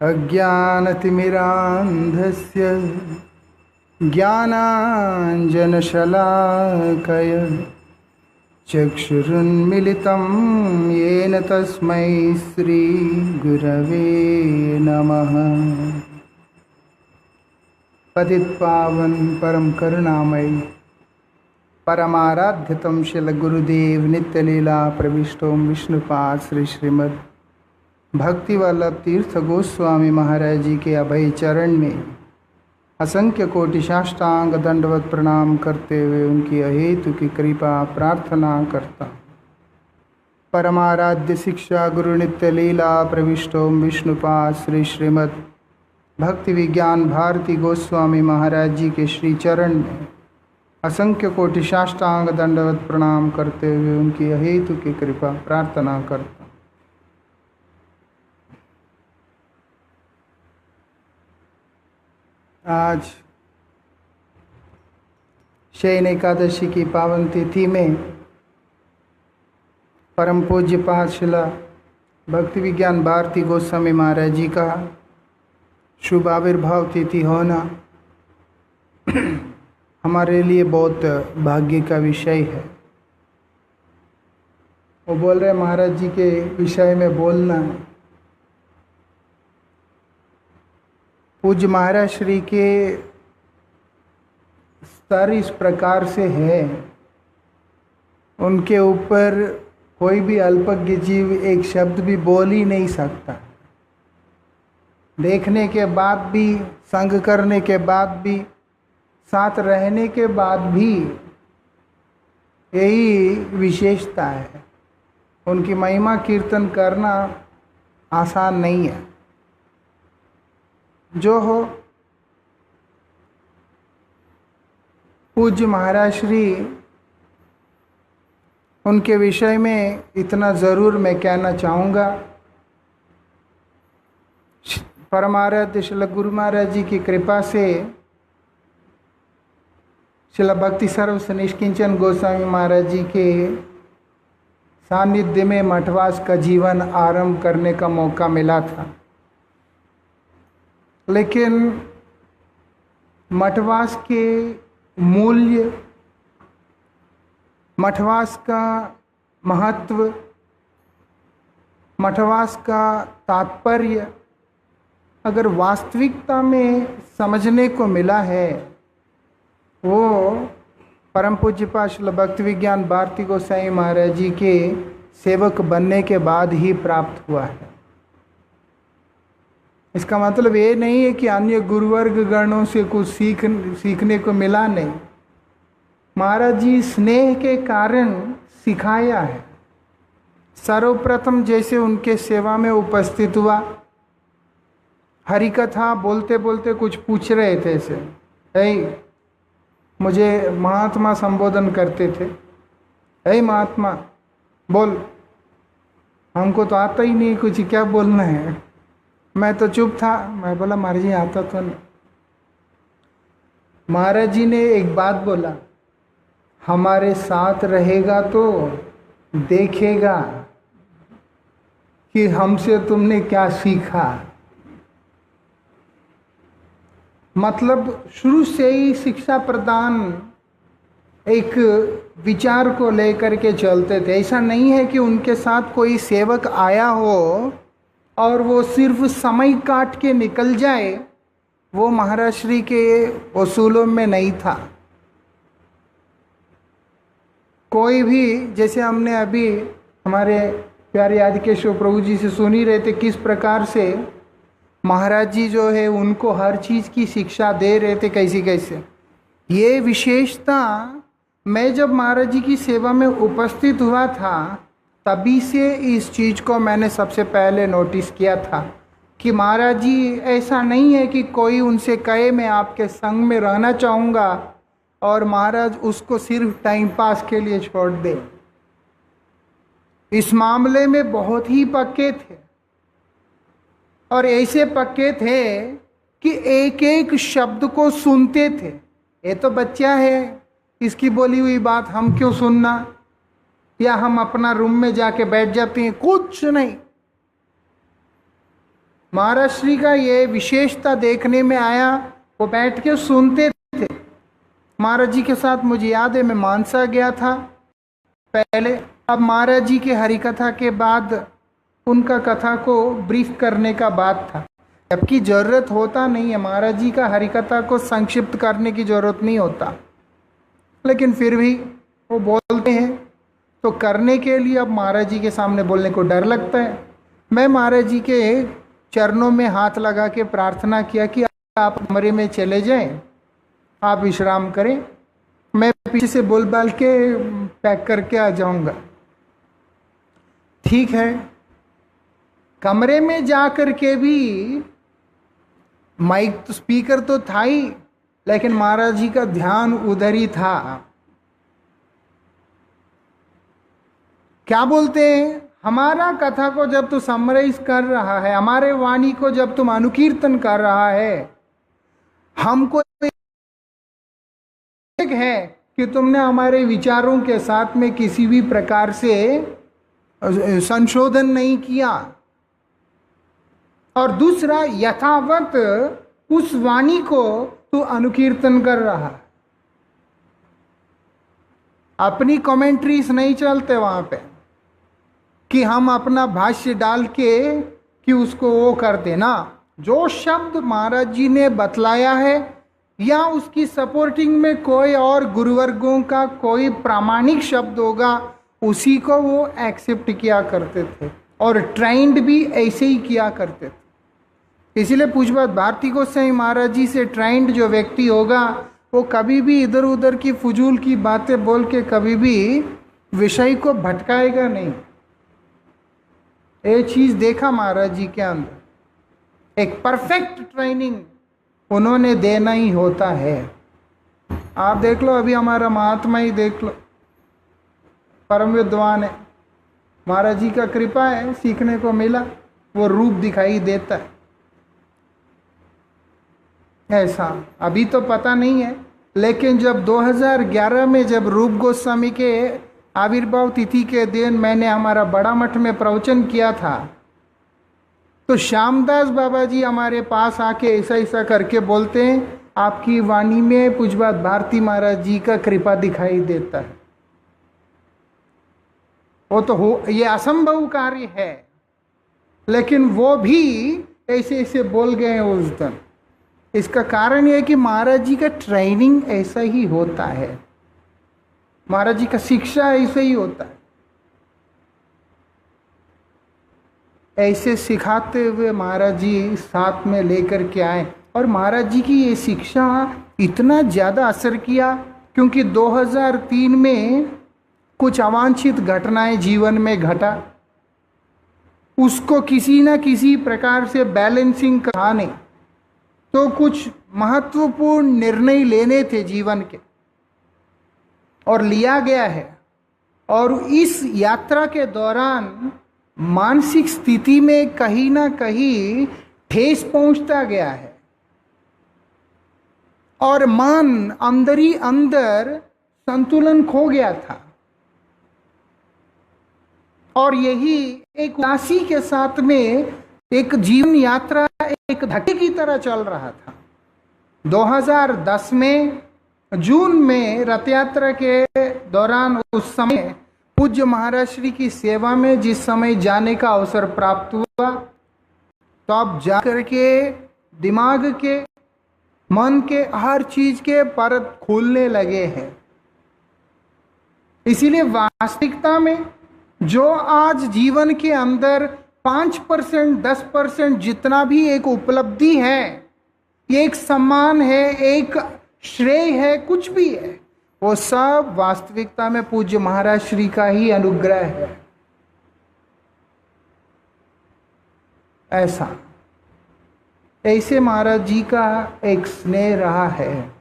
अज्ञानतिमिरान्धस्य ज्ञानाञ्जनशलाकया चक्षुरुन्मिलितं येन तस्मै श्रीगुरवे नमः। पतितपावन परम करुणामय परमाराध्यतम शिल गुरुदेव नित्यलीला प्रविष्टोम विष्णुपाद श्री श्रीमद भक्ति वल्लभ तीर्थ गोस्वामी महाराज जी के अभय चरण में असंख्य कोटि साष्टांग दंडवत प्रणाम करते हुए उनकी अहेतु की कृपा प्रार्थना करता। परमाराध्य शिक्षा गुरु नित्य लीला प्रविष्टोम विष्णुपाद श्री श्रीमद भक्ति विज्ञान भारती गोस्वामी महाराज जी के श्री चरण में असंख्य कोटि साष्टांग दंडवत प्रणाम करते हुए उनकी अहेतु की कृपा प्रार्थना करता। आज शयन एकादशी की पावन तिथि में परम पूज्य पाद शिला भक्ति विज्ञान भारती गोस्वामी महाराज जी का शुभ आविर्भाव तिथि होना हमारे लिए बहुत भाग्य का विषय है। वो बोल रहे महाराज जी के विषय में बोलना। पूज्य महाराज श्री के स्तर इस प्रकार से है, उनके ऊपर कोई भी अल्पज्ञ जीव एक शब्द भी बोल ही नहीं सकता। देखने के बाद भी, संग करने के बाद भी, साथ रहने के बाद भी यही विशेषता है। उनकी महिमा कीर्तन करना आसान नहीं है। जो हो पूज्य महाराज श्री, उनके विषय में इतना ज़रूर मैं कहना चाहूँगा। परमाराध्य श्रील गुरु महाराज जी की कृपा से श्रील भक्ति सर्व निष्किंचन गोस्वामी महाराज जी के सानिध्य में मठवास का जीवन आरंभ करने का मौका मिला था। लेकिन मठवास के मूल्य, मठवास का महत्व, मठवास का तात्पर्य अगर वास्तविकता में समझने को मिला है, वो परम पूज्य पाद श्रील भक्ति विज्ञान भारती गोसाई महाराज जी के सेवक बनने के बाद ही प्राप्त हुआ है। इसका मतलब ये नहीं है कि अन्य गुरुवर्ग गणों से कुछ सीखने को मिला नहीं। महाराज जी स्नेह के कारण सिखाया है। सर्वप्रथम जैसे उनके सेवा में उपस्थित हुआ, हरि कथा बोलते बोलते कुछ पूछ रहे थे से, मुझे महात्मा संबोधन करते थे, महात्मा बोल, हमको तो आता ही नहीं कुछ, क्या बोलना है। मैं तो चुप था। मैं बोला महाराज जी आता तो नहीं। महाराज जी ने एक बात बोला, हमारे साथ रहेगा तो देखेगा कि हमसे तुमने क्या सीखा। मतलब शुरू से ही शिक्षा प्रदान एक विचार को लेकर के चलते थे। ऐसा नहीं है कि उनके साथ कोई सेवक आया हो और वो सिर्फ समय काट के निकल जाए, वो महाराज श्री के उसूलों में नहीं था। कोई भी, जैसे हमने अभी हमारे प्यारे आदिकेशव प्रभु जी से सुन ही रहे थे, किस प्रकार से महाराज जी जो है उनको हर चीज़ की शिक्षा दे रहे थे, कैसे कैसे। ये विशेषता मैं जब महाराज जी की सेवा में उपस्थित हुआ था तभी से इस चीज़ को मैंने सबसे पहले नोटिस किया था कि महाराज जी ऐसा नहीं है कि कोई उनसे कहे मैं आपके संग में रहना चाहूँगा और महाराज उसको सिर्फ टाइम पास के लिए छोड़ दे। इस मामले में बहुत ही पक्के थे और ऐसे पक्के थे कि एक एक शब्द को सुनते थे। ये तो बच्चा है, इसकी बोली हुई बात हम क्यों सुनना, या हम अपना रूम में जाके बैठ जाते हैं, कुछ नहीं। महाराज श्री का ये विशेषता देखने में आया। वो बैठ के सुनते थे महाराज जी के साथ। मुझे याद है मैं मानसा गया था पहले। अब महाराज जी के हरिकथा के बाद उनका कथा को ब्रीफ करने का बात था, जबकि जरूरत होता नहीं है। महाराज जी का हरिकथा को संक्षिप्त करने की जरूरत नहीं होता, लेकिन फिर भी वो बोलते हैं तो करने के लिए अब महाराज जी के सामने बोलने को डर लगता है। मैं महाराज जी के चरणों में हाथ लगा के प्रार्थना किया कि आप कमरे में चले जाएं, आप विश्राम करें, मैं पीछे से बोल बाल के पैक करके आ जाऊंगा। ठीक है, कमरे में जा कर के भी माइक तो स्पीकर तो था ही, लेकिन महाराज जी का ध्यान उधर ही था। क्या बोलते हैं, हमारा कथा को जब तू समराइज कर रहा है, हमारे वाणी को जब तुम अनुकीर्तन कर रहा है, हमको एक है कि तुमने हमारे विचारों के साथ में किसी भी प्रकार से संशोधन नहीं किया, और दूसरा यथावत उस वाणी को तू अनुकीर्तन कर रहा है। अपनी कमेंट्रीज नहीं चलते वहां पे कि हम अपना भाष्य डाल के कि उसको वो कर देना। जो शब्द महाराज जी ने बतलाया है या उसकी सपोर्टिंग में कोई और गुरुवर्गों का कोई प्रामाणिक शब्द होगा, उसी को वो एक्सेप्ट किया करते थे और ट्रेंड भी ऐसे ही किया करते थे। इसीलिए पूज्यपाद भारती गोसाई महाराज जी से ट्रेंड जो व्यक्ति होगा, वो कभी भी इधर उधर की फजूल की बातें बोल के कभी भी विषय को भटकाएगा नहीं। ये चीज देखा महाराज जी के अंदर, एक परफेक्ट ट्रेनिंग उन्होंने देना ही होता है। आप देख लो, अभी हमारा महात्मा ही देख लो, परम विद्वान है, महाराज जी का कृपा है, सीखने को मिला, वो रूप दिखाई देता है। ऐसा अभी तो पता नहीं है, लेकिन जब 2011 में जब रूप गोस्वामी के आविर्भाव तिथि के दिन मैंने हमारा बड़ा मठ में प्रवचन किया था, तो श्यामदास बाबा जी हमारे पास आके ऐसा ऐसा करके बोलते हैं, आपकी वाणी में पूज्यपाद भारती महाराज जी का कृपा दिखाई देता है। वो तो हो, ये असंभव कार्य है, लेकिन वो भी ऐसे ऐसे बोल गए उस दिन। इसका कारण यह है कि महाराज जी का ट्रेनिंग ऐसा ही होता है, महाराज जी का शिक्षा ऐसे ही होता है। ऐसे सिखाते हुए महाराज जी साथ में लेकर के आए, और महाराज जी की ये शिक्षा इतना ज़्यादा असर किया क्योंकि 2003 में कुछ अवांछित घटनाएं जीवन में घटा, उसको किसी न किसी प्रकार से बैलेंसिंग कराने, तो कुछ महत्वपूर्ण निर्णय लेने थे जीवन के, और लिया गया है। और इस यात्रा के दौरान मानसिक स्थिति में कहीं ना कहीं ठेस पहुंचता गया है, और मन अंदर ही अंदर संतुलन खो गया था, और यही एक उदासी के साथ में एक जीवन यात्रा एक धक्के की तरह चल रहा था। 2010 में जून में रथ यात्रा के दौरान, उस समय पूज्य महाराज श्री की सेवा में जिस समय जाने का अवसर प्राप्त हुआ, तो अब जाकर के दिमाग के, मन के, हर चीज के परत खोलने लगे हैं। इसीलिए वास्तविकता में जो आज जीवन के अंदर 5%, 10% जितना भी एक उपलब्धि है, एक सम्मान है, एक श्रेय है, कुछ भी है, वो सब वास्तविकता में पूज्य महाराज श्री का ही अनुग्रह है। ऐसे महाराज जी का एक स्नेह रहा है,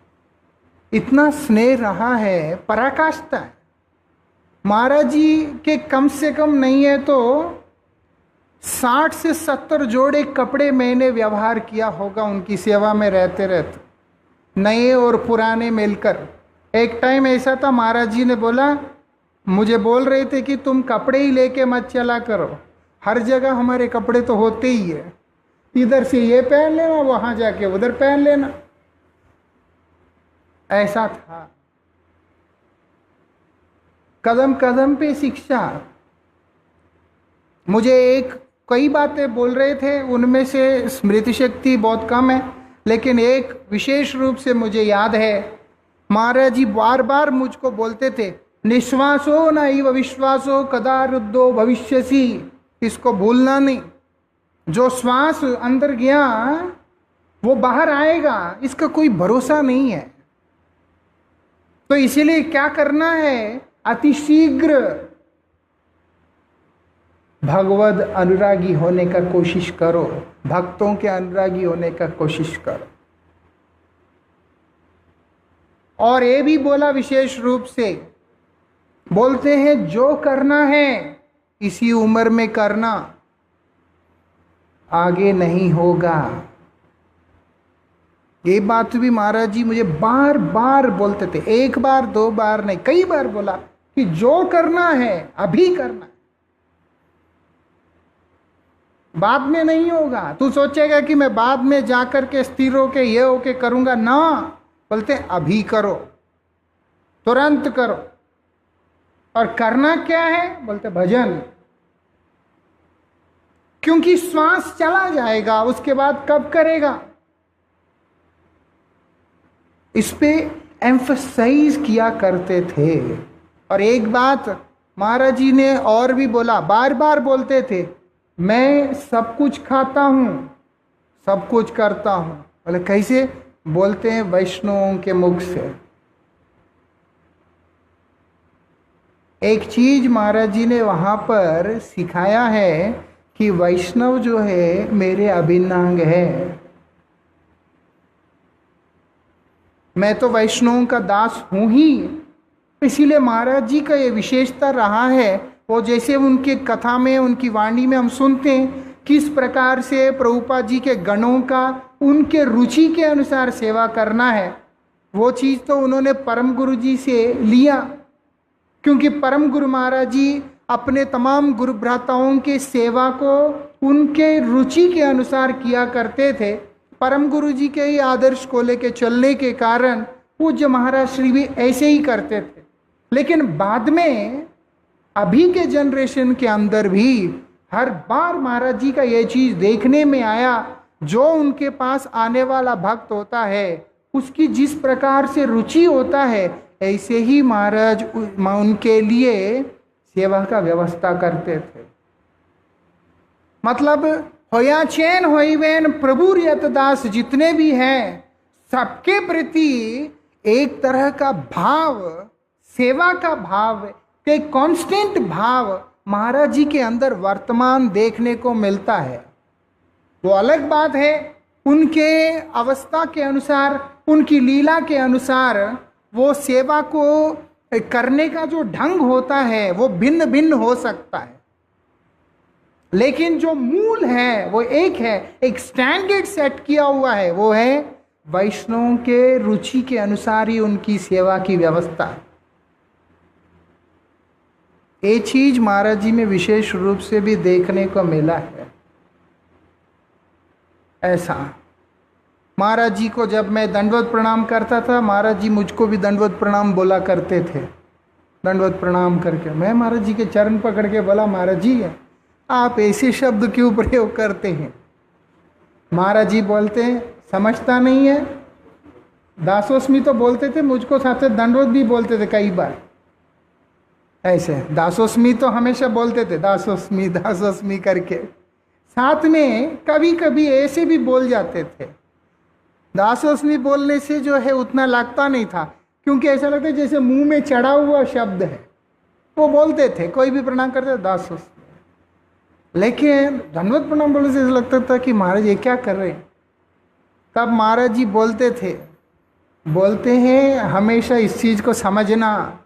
इतना स्नेह रहा है, पराकाष्ठा है। महाराज जी के कम से कम नहीं है तो 60 से 70 जोड़े कपड़े मैंने व्यवहार किया होगा उनकी सेवा में रहते रहते, नए और पुराने मिलकर। एक टाइम ऐसा था, महाराज जी ने बोला, मुझे बोल रहे थे कि तुम कपड़े ही लेके मत चला करो, हर जगह हमारे कपड़े तो होते ही है, इधर से ये पहन लेना, वहां जाके उधर पहन लेना, ऐसा था। कदम कदम पे शिक्षा। मुझे कई बातें बोल रहे थे, उनमें से स्मृति शक्ति बहुत कम है, लेकिन एक विशेष रूप से मुझे याद है। महाराज जी बार बार मुझको बोलते थे, निश्वासो नैव विश्वासो कदा रुद्धो भविष्यसि। इसको भूलना नहीं। जो श्वास अंदर गया वो बाहर आएगा, इसका कोई भरोसा नहीं है। तो इसीलिए क्या करना है, अतिशीघ्र भगवद अनुरागी होने का कोशिश करो, भक्तों के अनुरागी होने का कोशिश करो। और ये भी बोला विशेष रूप से, बोलते हैं जो करना है इसी उम्र में करना, आगे नहीं होगा। ये बात भी महाराज जी मुझे बार बार बोलते थे, एक बार दो बार नहीं, कई बार बोला कि जो करना है अभी करना है, बाद में नहीं होगा। तू सोचेगा कि मैं बाद में जाकर के स्थिर होके ये होके करूंगा ना, बोलते अभी करो, तुरंत करो। और करना क्या है, बोलते भजन। क्योंकि श्वास चला जाएगा, उसके बाद कब करेगा, इस पे एम्फसाइज किया करते थे। और एक बात महाराज जी ने और भी बोला, बार बार बोलते थे, मैं सब कुछ खाता हूं, सब कुछ करता हूं। बोले कैसे, बोलते हैं वैष्णवों के मुख से। एक चीज महाराज जी ने वहां पर सिखाया है कि वैष्णव जो है मेरे अभिन्न अंग है। मैं तो वैष्णवों का दास हूं ही, इसीलिए महाराज जी का ये विशेषता रहा है। वो जैसे उनके कथा में, उनकी वाणी में हम सुनते हैं किस प्रकार से प्रभुपाद जी के गणों का उनके रुचि के अनुसार सेवा करना है, वो चीज़ तो उन्होंने परम गुरु जी से लिया। क्योंकि परम गुरु महाराज जी अपने तमाम गुरु भ्राताओं के सेवा को उनके रुचि के अनुसार किया करते थे। परम गुरु जी के ही आदर्श को लेके चलने के कारण पूज्य महाराज श्री भी ऐसे ही करते थे। लेकिन बाद में अभी के जनरेशन के अंदर भी हर बार महाराज जी का ये चीज देखने में आया, जो उनके पास आने वाला भक्त होता है उसकी जिस प्रकार से रुचि होता है, ऐसे ही महाराज उनके लिए सेवा का व्यवस्था करते थे। मतलब होया चैन होइवेन प्रभु यतदास जितने भी हैं, सबके प्रति एक तरह का भाव, सेवा का भाव, एक कांस्टेंट भाव महाराज जी के अंदर वर्तमान देखने को मिलता है। वो अलग बात है, उनके अवस्था के अनुसार, उनकी लीला के अनुसार वो सेवा को करने का जो ढंग होता है वो भिन्न भिन्न हो सकता है, लेकिन जो मूल है वो एक है, एक स्टैंडर्ड सेट किया हुआ है, वो है वैष्णवों के रुचि के अनुसार ही उनकी सेवा की व्यवस्था। ये चीज महाराज जी में विशेष रूप से भी देखने को मिला है। ऐसा महाराज जी को जब मैं दंडवत प्रणाम करता था, महाराज जी मुझको भी दंडवत प्रणाम बोला करते थे। दंडवत प्रणाम करके मैं महाराज जी के चरण पकड़ के बोला, महाराज जी आप ऐसे शब्द क्यों प्रयोग करते हैं? महाराज जी बोलते हैं समझता नहीं है। दासोस्मी तो बोलते थे, मुझको साथ दंडवत भी बोलते थे कई बार। ऐसे दासोस्मी तो हमेशा बोलते थे, दासोस्मी दासोस्मी करके। साथ में कभी कभी ऐसे भी बोल जाते थे। दासोस्मी बोलने से जो है उतना लगता नहीं था, क्योंकि ऐसा लगता है जैसे मुंह में चढ़ा हुआ शब्द है। वो बोलते थे, कोई भी प्रणाम करते थे दासोस्मी। लेकिन दंडवत प्रणाम बोलने से लगता था कि महाराज ये क्या कर रहे हैं। तब महाराज जी बोलते थे, बोलते हैं हमेशा इस चीज को समझना,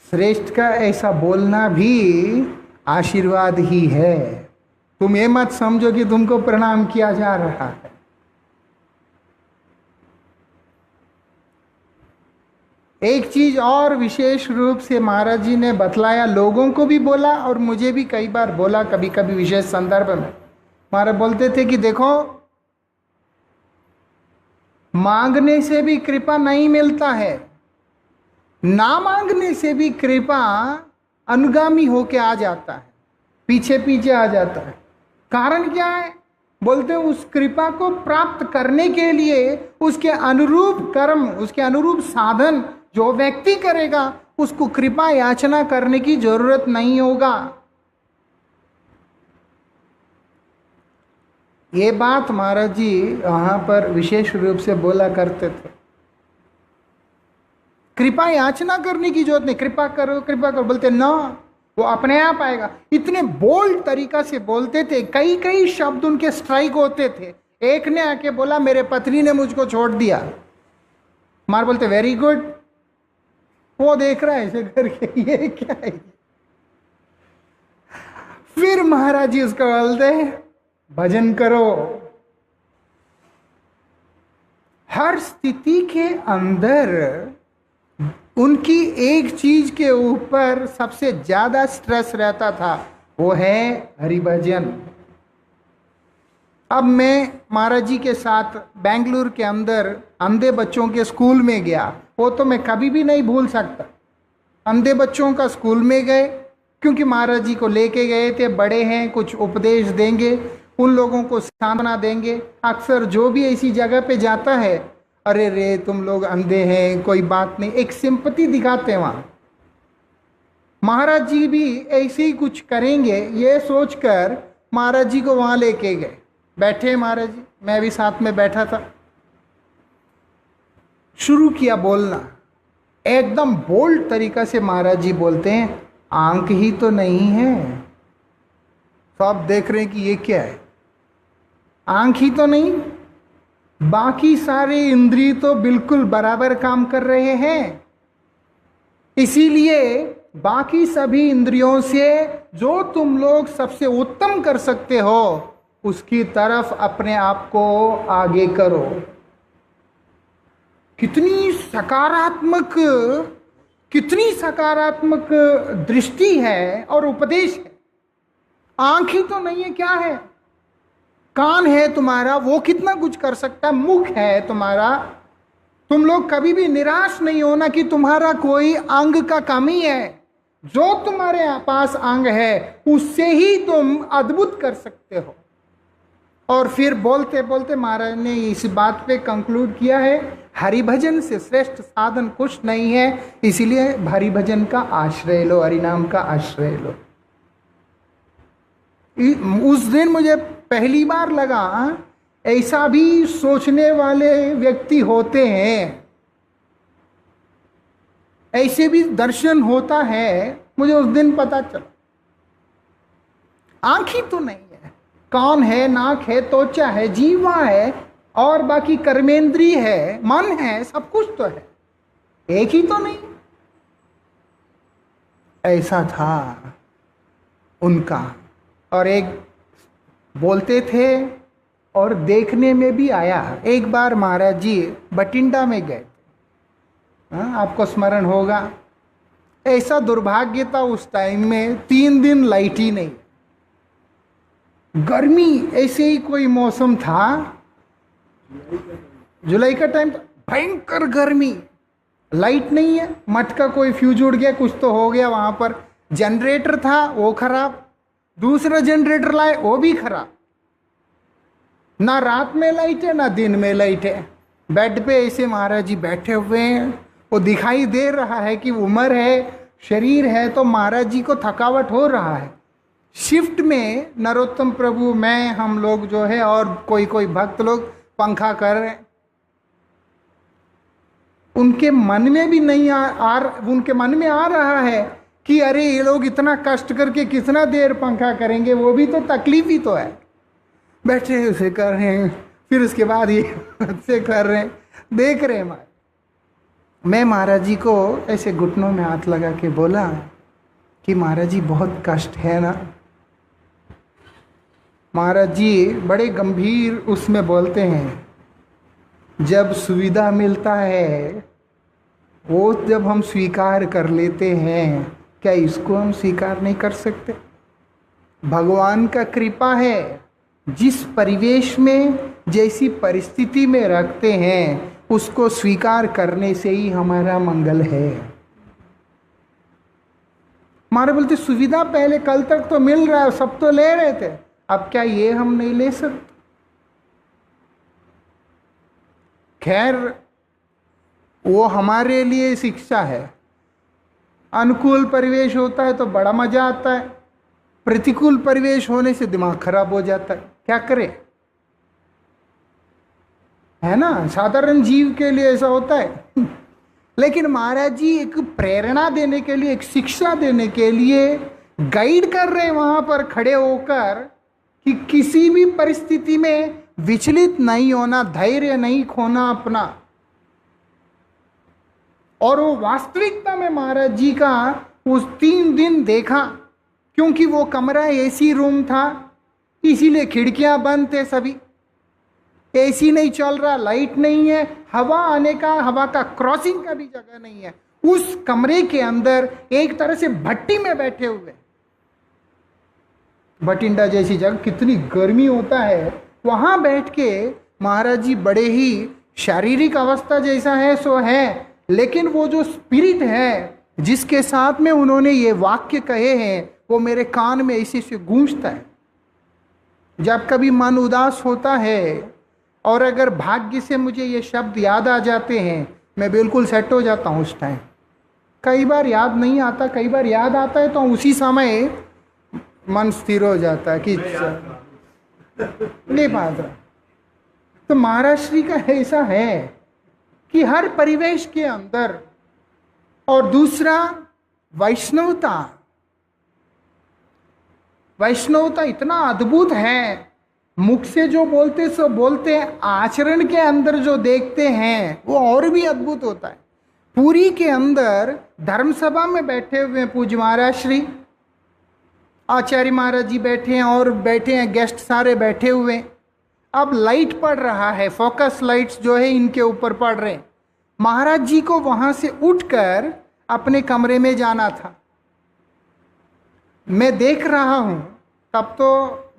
श्रेष्ठ का ऐसा बोलना भी आशीर्वाद ही है। तुम ये मत समझो कि तुमको प्रणाम किया जा रहा है। एक चीज और विशेष रूप से महाराज जी ने बतलाया, लोगों को भी बोला और मुझे भी कई बार बोला, कभी कभी विशेष संदर्भ में, महाराज बोलते थे कि देखो, मांगने से भी कृपा नहीं मिलता है, ना मांगने से भी कृपा अनुगामी होके आ जाता है, पीछे पीछे आ जाता है। कारण क्या है? बोलते उस कृपा को प्राप्त करने के लिए उसके अनुरूप कर्म, उसके अनुरूप साधन जो व्यक्ति करेगा, उसको कृपा याचना करने की जरूरत नहीं होगा। ये बात महाराज जी वहां पर विशेष रूप से बोला करते थे। कृपा याचना करने की जरूरत नहीं, कृपा करो कृपा करो, बोलते ना, वो अपने आप आएगा। इतने बोल्ड तरीका से बोलते थे, कई कई शब्द उनके स्ट्राइक होते थे। एक ने आके बोला मेरे पत्नी ने मुझको छोड़ दिया, मार बोलते वेरी गुड। वो देख रहा है ऐसे करके, ये क्या है। फिर महाराज जी उसको बोलते भजन करो। हर स्थिति के अंदर उनकी एक चीज के ऊपर सबसे ज्यादा स्ट्रेस रहता था, वो है हरिभजन। अब मैं महाराज जी के साथ बेंगलुरु के अंदर अंधे बच्चों के स्कूल में गया, वो तो मैं कभी भी नहीं भूल सकता। अंधे बच्चों का स्कूल में गए, क्योंकि महाराज जी को लेके गए थे, बड़े हैं, कुछ उपदेश देंगे, उन लोगों को सांत्वना देंगे। अक्सर जो भी ऐसी जगह पे जाता है, अरे रे तुम लोग अंधे हैं, कोई बात नहीं, एक सिंपैथी दिखाते हैं वहाँ। महाराज जी भी ऐसे ही कुछ करेंगे ये सोचकर महाराज जी को वहाँ लेके गए। बैठे महाराज जी, मैं भी साथ में बैठा था। शुरू किया बोलना, एकदम बोल्ड तरीका से महाराज जी बोलते हैं, आंख ही तो नहीं है। तो आप देख रहे हैं कि ये क्या है, आंख ही तो नहीं, बाकी सारे इंद्रिय तो बिल्कुल बराबर काम कर रहे हैं। इसीलिए बाकी सभी इंद्रियों से जो तुम लोग सबसे उत्तम कर सकते हो, उसकी तरफ अपने आप को आगे करो। कितनी सकारात्मक दृष्टि है और उपदेश है। आंख ही तो नहीं है, क्या है? कान है तुम्हारा, वो कितना कुछ कर सकता है। मुख है तुम्हारा, तुम लोग कभी भी निराश नहीं होना कि तुम्हारा कोई अंग का कमी है। जो तुम्हारे पास अंग है उससे ही तुम अद्भुत कर सकते हो। और फिर बोलते बोलते महाराज ने इस बात पे कंक्लूड किया है, हरिभजन से श्रेष्ठ साधन कुछ नहीं है, इसीलिए हरिभजन का आश्रय लो, हरिनाम का आश्रय लो। उस दिन मुझे पहली बार लगा ऐसा भी सोचने वाले व्यक्ति होते हैं, ऐसे भी दर्शन होता है। मुझे उस दिन पता चला, आंख ही तो नहीं है, कान है, नाक है, त्वचा है, जीवा है, और बाकी कर्मेंद्रिय है, मन है, सब कुछ तो है, एक ही तो नहीं। ऐसा था उनका। और एक बोलते थे और देखने में भी आया। एक बार महाराज जी बठिंडा में गए, आपको स्मरण होगा। ऐसा दुर्भाग्य था उस टाइम में, 3 दिन लाइट ही नहीं, गर्मी, ऐसे ही कोई मौसम था, जुलाई का टाइम, भयंकर गर्मी, लाइट नहीं है, मटका कोई फ्यूज उड़ गया, कुछ तो हो गया वहां पर। जनरेटर था वो खराब, दूसरा जनरेटर लाए वो भी खराब। ना रात में लाइट है ना दिन में लाइट है। बेड पे ऐसे महाराज जी बैठे हुए हैं, वो दिखाई दे रहा है कि उम्र है, शरीर है, तो महाराज जी को थकावट हो रहा है। शिफ्ट में नरोत्तम प्रभु, मैं, हम लोग जो है और कोई कोई भक्त लोग पंखा कर रहे हैं। उनके मन में भी नहीं उनके मन में आ रहा है कि अरे ये लोग इतना कष्ट करके कितना देर पंखा करेंगे, वो भी तो तकलीफ ही तो है। बैठे उसे कर रहे हैं, फिर उसके बाद ये से कर रहे हैं, देख रहे हैं। मैं महाराज जी को ऐसे घुटनों में हाथ लगा के बोला कि महाराज जी बहुत कष्ट है ना। महाराज जी बड़े गंभीर उसमें बोलते हैं, जब सुविधा मिलता है वो जब हम स्वीकार कर लेते हैं, क्या इसको हम स्वीकार नहीं कर सकते? भगवान का कृपा है, जिस परिवेश में, जैसी परिस्थिति में रखते हैं, उसको स्वीकार करने से ही हमारा मंगल है। हमारे बोलते सुविधा पहले कल तक तो मिल रहा है, सब तो ले रहे थे, अब क्या ये हम नहीं ले सकते? खैर, वो हमारे लिए शिक्षा है। अनुकूल परिवेश होता है तो बड़ा मजा आता है, प्रतिकूल परिवेश होने से दिमाग खराब हो जाता है, क्या करे, है ना? साधारण जीव के लिए ऐसा होता है। लेकिन महाराज जी एक प्रेरणा देने के लिए, एक शिक्षा देने के लिए गाइड कर रहे हैं वहां पर खड़े होकर कि किसी भी परिस्थिति में विचलित नहीं होना, धैर्य नहीं खोना अपना। और वो वास्तविकता में महाराज जी का उस 3 दिन देखा, क्योंकि वो कमरा एसी रूम था, इसीलिए खिड़कियां बंद थे सभी, एसी नहीं चल रहा, लाइट नहीं है, हवा आने का, हवा का क्रॉसिंग का भी जगह नहीं है। उस कमरे के अंदर एक तरह से भट्टी में बैठे हुए, भटिंडा जैसी जगह, कितनी गर्मी होता है, वहां बैठ के महाराज जी बड़े ही, शारीरिक अवस्था जैसा है सो है, लेकिन वो जो स्पिरिट है जिसके साथ में उन्होंने ये वाक्य कहे हैं, वो मेरे कान में ऐसे से गूंजता है। जब कभी मन उदास होता है और अगर भाग्य से मुझे ये शब्द याद आ जाते हैं, मैं बिल्कुल सेट हो जाता हूँ उस टाइम। कई बार याद नहीं आता, कई बार याद आता है तो उसी समय मन स्थिर हो जाता है कि नहीं बात रहा। तो महाराज श्री का ऐसा है कि हर परिवेश के अंदर, और दूसरा वैष्णवता, वैष्णवता इतना अद्भुत है, मुख से जो बोलते सो बोलते हैं, आचरण के अंदर जो देखते हैं वो और भी अद्भुत होता है। पुरी के अंदर धर्मसभा में बैठे हुए हैं पूज्य महाराज श्री, आचार्य महाराज जी बैठे हैं और बैठे हैं गेस्ट सारे बैठे हुए हैं। अब लाइट पड़ रहा है, फोकस लाइट्स जो है इनके ऊपर पड़ रहे हैं। महाराज जी को वहां से उठकर अपने कमरे में जाना था। मैं देख रहा हूं, तब तो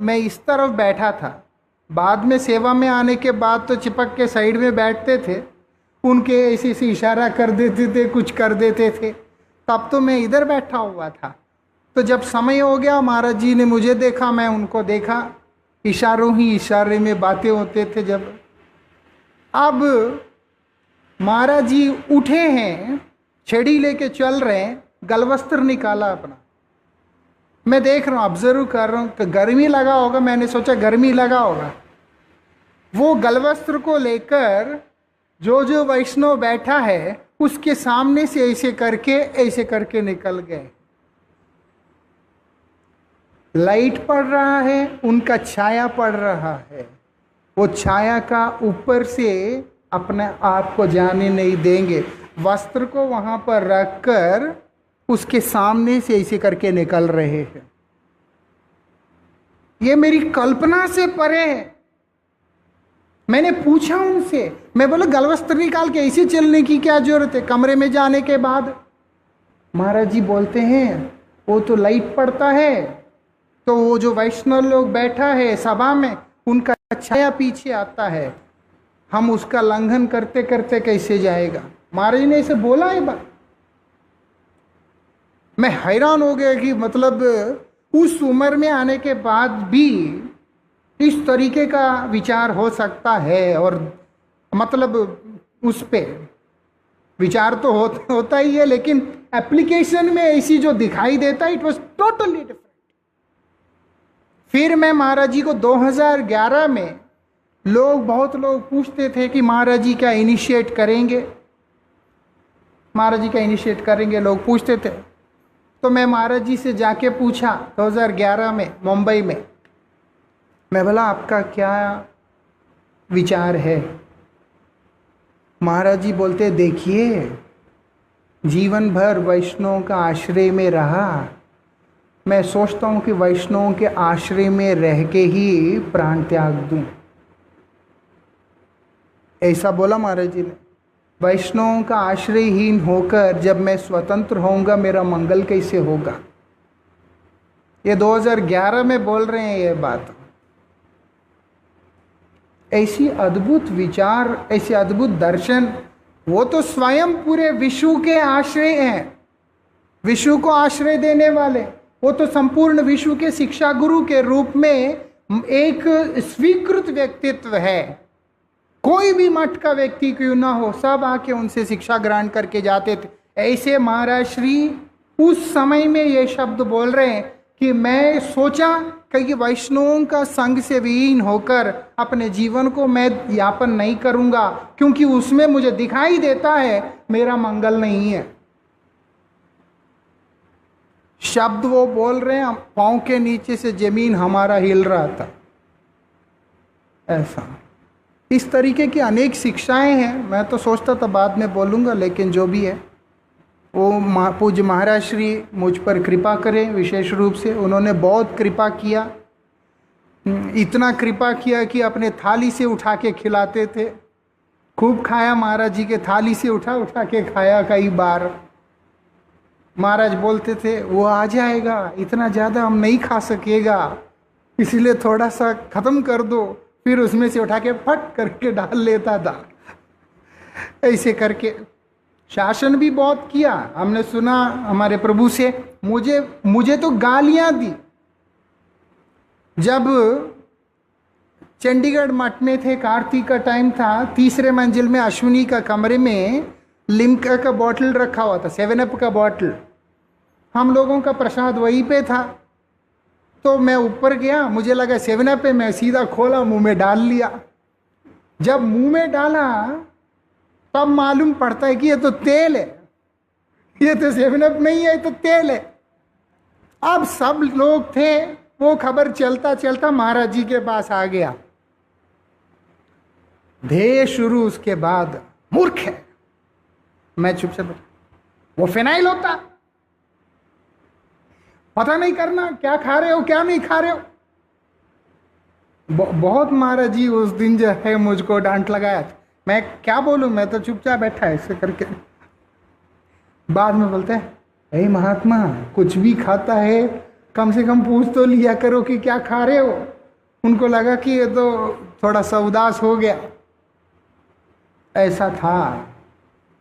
मैं इस तरफ बैठा था, बाद में सेवा में आने के बाद तो चिपक के साइड में बैठते थे, उनके ऐसे से इशारा कर देते थे, कुछ कर देते थे, तब तो मैं इधर बैठा हुआ था। तो जब समय हो गया, महाराज जी ने मुझे देखा, मैं उनको देखा, इशारों ही इशारे में बातें होते थे। जब अब महाराज जी उठे हैं, छड़ी लेके चल रहे हैं, गलवस्त्र निकाला अपना, मैं देख रहा हूँ, ऑब्जर्व कर रहा हूँ कि गर्मी लगा होगा, मैंने सोचा गर्मी लगा होगा। वो गलवस्त्र को लेकर जो जो वैष्णव बैठा है उसके सामने से ऐसे करके निकल गए। लाइट पड़ रहा है, उनका छाया पड़ रहा है, वो छाया का ऊपर से अपने आप को जाने नहीं देंगे, वस्त्र को वहां पर रखकर उसके सामने से ऐसे करके निकल रहे हैं। ये मेरी कल्पना से परे है। मैंने पूछा उनसे, मैं बोला गलवस्त्र निकाल के ऐसे चलने की क्या जरूरत है कमरे में जाने के बाद? महाराज जी बोलते हैं वो तो लाइट पड़ता है, तो वो जो वैष्णव लोग बैठा है सभा में, उनका छाया पीछे आता है, हम उसका लंघन करते करते कैसे जाएगा? महाराज ने ऐसे बोला है बात। मैं हैरान हो गया कि मतलब उस उम्र में आने के बाद भी इस तरीके का विचार हो सकता है, और मतलब उस पे विचार तो होता ही है, लेकिन एप्लीकेशन में ऐसी जो दिखाई देता है, इट वॉज टोटली डिफरेंट। फिर मैं महाराज जी को 2011 में बहुत लोग पूछते थे कि महाराज जी क्या इनिशिएट करेंगे, महाराज जी क्या इनिशिएट करेंगे, लोग पूछते थे। तो मैं महाराज जी से जाके पूछा 2011 में मुंबई में, मैं बोला आपका क्या विचार है? महाराज जी बोलते देखिए, जीवन भर वैष्णव का आश्रय में रहा, मैं सोचता हूँ कि वैष्णव के आश्रय में रह के ही प्राण त्याग दूं। ऐसा बोला महाराज जी ने। वैष्णव का आश्रयहीन होकर जब मैं स्वतंत्र होऊंगा, मेरा मंगल कैसे होगा? ये 2011 में बोल रहे हैं ये बात। ऐसी अद्भुत विचार, ऐसे अद्भुत दर्शन, वो तो स्वयं पूरे विश्व के आश्रय हैं, विश्व को आश्रय देने वाले। वो तो संपूर्ण विश्व के शिक्षा गुरु के रूप में एक स्वीकृत व्यक्तित्व है। कोई भी मठ का व्यक्ति क्यों ना हो, सब आके उनसे शिक्षा ग्रहण करके जाते थे। ऐसे महाराज श्री उस समय में ये शब्द बोल रहे हैं कि मैं सोचा कि वैष्णवों का संग से विहीन होकर अपने जीवन को मैं यापन नहीं करूंगा, क्योंकि उसमें मुझे दिखाई देता है मेरा मंगल नहीं है। शब्द वो बोल रहे हैं, पांव के नीचे से जमीन हमारा हिल रहा था। ऐसा इस तरीके की अनेक शिक्षाएं हैं। मैं तो सोचता था बाद में बोलूँगा, लेकिन जो भी है वो पूज्य महाराज श्री मुझ पर कृपा करें। विशेष रूप से उन्होंने बहुत कृपा किया, इतना कृपा किया कि अपने थाली से उठा के खिलाते थे। खूब खाया महाराज जी के थाली से उठा उठा के खाया कई बार। महाराज बोलते थे वो आ जाएगा, इतना ज़्यादा हम नहीं खा सकेगा, इसलिए थोड़ा सा ख़त्म कर दो। फिर उसमें से उठा के फट करके डाल लेता था। ऐसे करके शासन भी बहुत किया। हमने सुना हमारे प्रभु से, मुझे तो गालियां दी। जब चंडीगढ़ मठ में थे, कार्तिक का टाइम था, तीसरे मंजिल में अश्विनी का कमरे में लिम्का का बॉटल रखा हुआ था, 7 अप का बॉटल। हम लोगों का प्रसाद वहीं पे था। तो मैं ऊपर गया, मुझे लगा 7 अप है, मैं सीधा खोला, मुंह में डाल लिया। जब मुंह में डाला तब मालूम पड़ता है कि ये तो तेल है, ये तो 7 अप नहीं है, ये तो तेल है। अब सब लोग थे, वो खबर चलता चलता महाराज जी के पास आ गया। ध्येय शुरू उसके बाद, मूर्ख है। मैं चुपचाप, वो फिनाइल होता, पता नहीं करना क्या खा रहे हो क्या नहीं खा रहे हो। बहुत महाराज जी उस दिन जो है मुझको डांट लगाया। मैं क्या बोलूं, मैं तो चुपचाप बैठा ऐसे करके। बाद में बोलते हैं, हे महात्मा, कुछ भी खाता है कम से कम पूछ तो लिया करो कि क्या खा रहे हो। उनको लगा कि ये तो थोड़ा सा उदास हो गया। ऐसा था।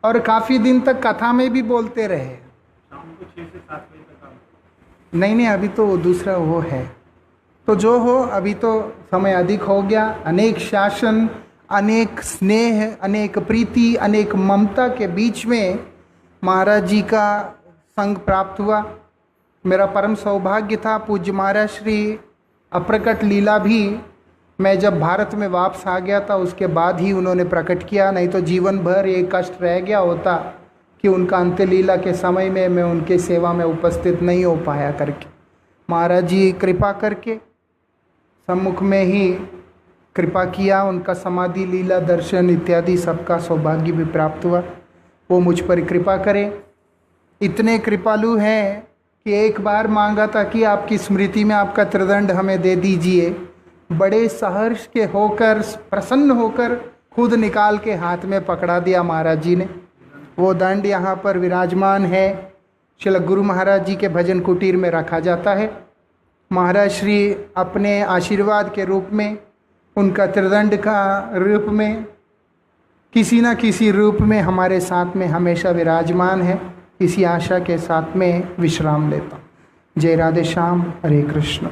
और काफी दिन तक कथा में भी बोलते रहे। शाम को 6 से 7 बजे तक। नहीं, अभी तो दूसरा वो है। तो जो हो, अभी तो समय अधिक हो गया। अनेक शासन, अनेक स्नेह, अनेक प्रीति, अनेक ममता के बीच में महाराज जी का संग प्राप्त हुआ। मेरा परम सौभाग्य था। पूज्य महाराज श्री अप्रकट लीला भी मैं जब भारत में वापस आ गया था उसके बाद ही उन्होंने प्रकट किया, नहीं तो जीवन भर ये कष्ट रह गया होता कि उनका अंत्य लीला के समय में मैं उनके सेवा में उपस्थित नहीं हो पाया करके। महाराज जी कृपा करके सम्मुख में ही कृपा किया, उनका समाधि लीला दर्शन इत्यादि सबका सौभाग्य भी प्राप्त हुआ। वो मुझ पर कृपा करें। इतने कृपालु हैं कि एक बार मांगा था कि आपकी स्मृति में आपका त्रिदंड हमें दे दीजिए। बड़े सहर्ष के होकर, प्रसन्न होकर खुद निकाल के हाथ में पकड़ा दिया महाराज जी ने। वो दंड यहाँ पर विराजमान है, श्री गुरु महाराज जी के भजन कुटीर में रखा जाता है। महाराज श्री अपने आशीर्वाद के रूप में, उनका त्रिदंड का रूप में, किसी न किसी रूप में हमारे साथ में हमेशा विराजमान है। इसी आशा के साथ में विश्राम लेता हूँ। जय राधे श्याम, हरे कृष्ण।